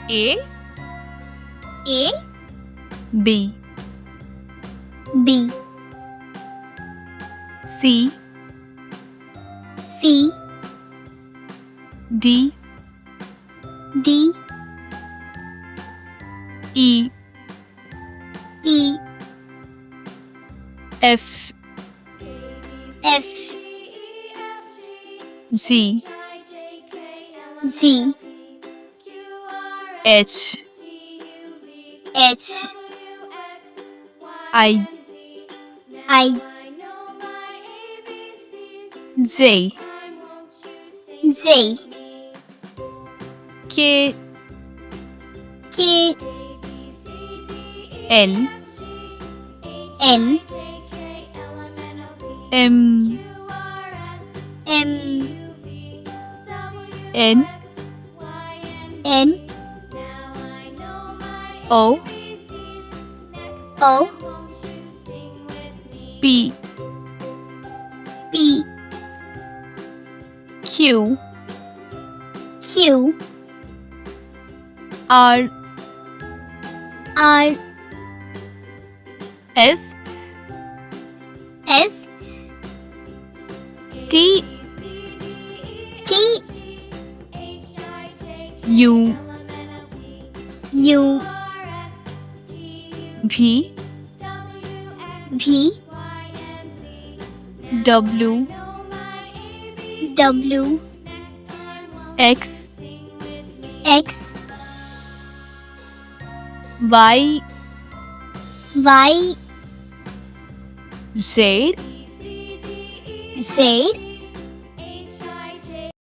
A A B B C C D D E E F F G G H H I I J J K K L L M M N N O O P P Q Q R R S S T T U U V V W W X X Y Y Z Z